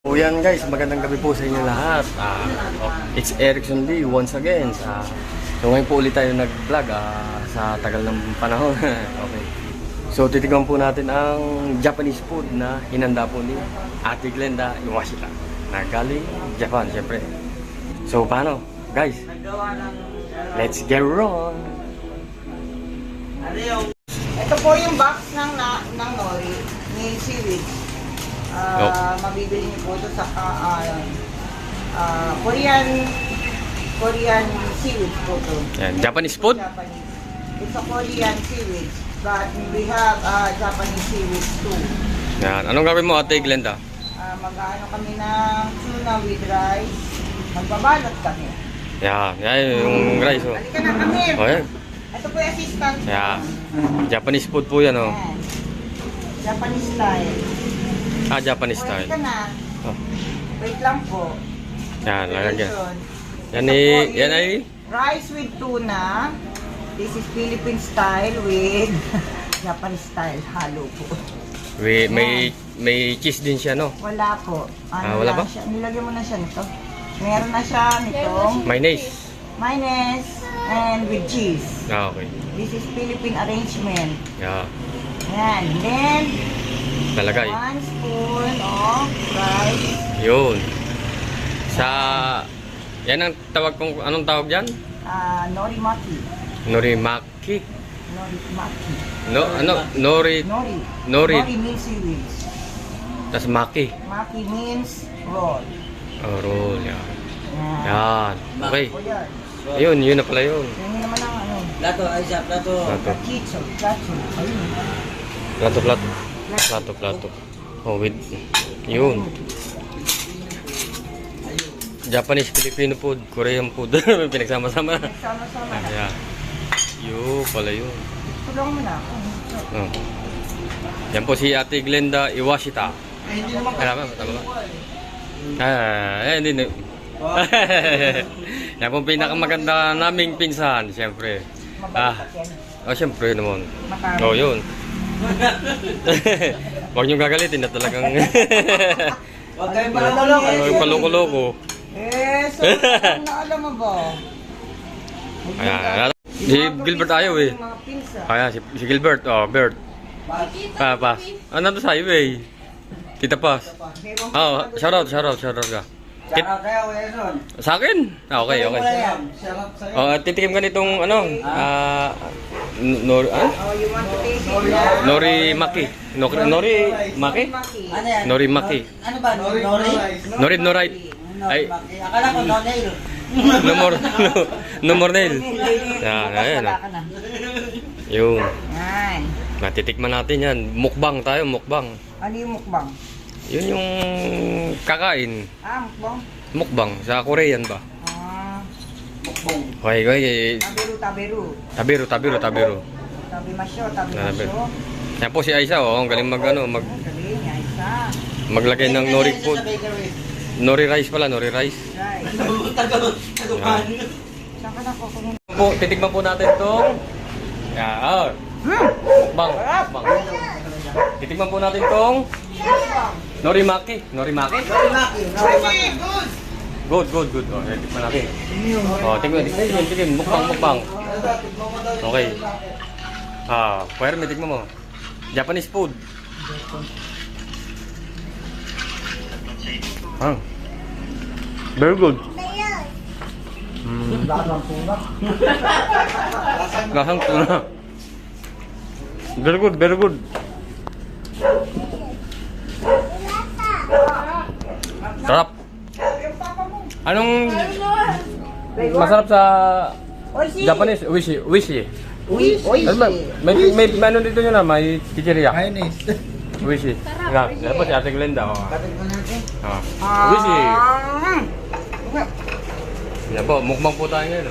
So yan guys, magandang gabi po sa inyo lahat. It's Erickson Lee once again. So ngayon po ulit tayo nag-vlog sa tagal ng panahon. Okay. So titignan po natin ang Japanese food na hinanda po ni Ate Glenda Iwashita na galing Japan, syempre. So paano? Guys, let's get on! Ito po yung box ng nori ni seaweed. Mabibili niyo po ito sa Korean seaweed po ito. Yan, Japanese food? Japanese. It's a Korean seaweed, but we have Japanese seaweed too. Yan, anong gagawin mo Ate Glenda? Mag-ano kami ng tuna with rice. Magbabalot kami. Yan, yung rice oh. Halika na kami. Oh, yan. Ito po yung assistant. Yan. Japanese food po yan oh. Ayan. Japanese style. Japanese style. Halika na. Oh. Wait lang po. Yan, lagyan. Yan Ito po yan ay rice with tuna. This is Philippine style with Japanese style. Halo po. may cheese din siya no? Wala po. Wala ba? Siya, nilagyan mo na siya nito. Meron na siya nitong Mayonnaise and with cheese. okay. This is Philippine arrangement. Yeah. Yan. Then, Talagay. 1 spoon of rice. Yun. Yan ang tawag kong, anong tawag dyan? Norimaki. Norimaki. Norimaki. Nori Nori means seaweeds. tas maki. Maki means roll. Roll yan. Yan. Yan. Okay. O yan. Ayun, yun na pala yun. Yan naman ang ano. Plato, ay siya, plato. Chicho. Ayun. Plato. Oh, with yun. Japanese, Filipino food, Korean food. Pinagsama-sama. Sama-sama na. Ayan. Yun pala yun. Tulungan mo na ako. Oh. Yan po si Ate Glenda Iwashita. Ay, hindi naman Tama ba? Hindi na. Yan po pinakamaganda naming pinsan, siyempre. Siyempre naman. Matami. Oh, yun. Huwag niyong gagalitin na talagang Huwag kayong paloko. paloko-loko. So, alam mo ba? Ayan. Si Gilbert ayaw eh. Mga pinsa. Kaya si Gilbert, Bert. Pas. Nandun sa'yo eh. Tita Pas. Shout out ka. Sarap kayo, Wilson. Sa akin? Okay. Sarap sa'yo. Titikim ka nitong ano? You want to taste it? Norimaki. Norimaki? Ano yan? Norimaki. Ano ba? Nori? Norit. Ay. Akala ko no-nail. No more nail. Yan, ayan. Wala ka na. Yun. Yan. Natitikman natin yan. Mukbang tayo, mukbang. Ano yung mukbang? Yun yung kakain. Mukbang? Mukbang. Sa Korean ba? Okay. Tabiru. Tabiru. Tabimasyo. Yan po si Aisa, ang galing Galing niya, isa. maglagay ng nori food. Nori rice pala, nori rice. Right. Yan. Saan ka na kukunin? Titikman po natin itong mukbang. Titikman po natin itong Norimaki. Good. Titikman natin. Tikman. Mukbang. Okay. Pwede may tikman mo. Japanese food. Very good. Lasang tuna. Very good. Sarap. Anong masarap sa Japanese? Wishi. May ano dito nyo na, may chicheria. Wishi. Yan po si Ate Glenda. Wishi. Yan po, mukbang po tayo ngayon.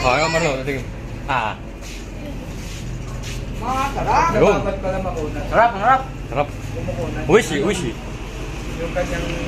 Ayaw mo no, tingin. Sarap. Sarap. Wishi.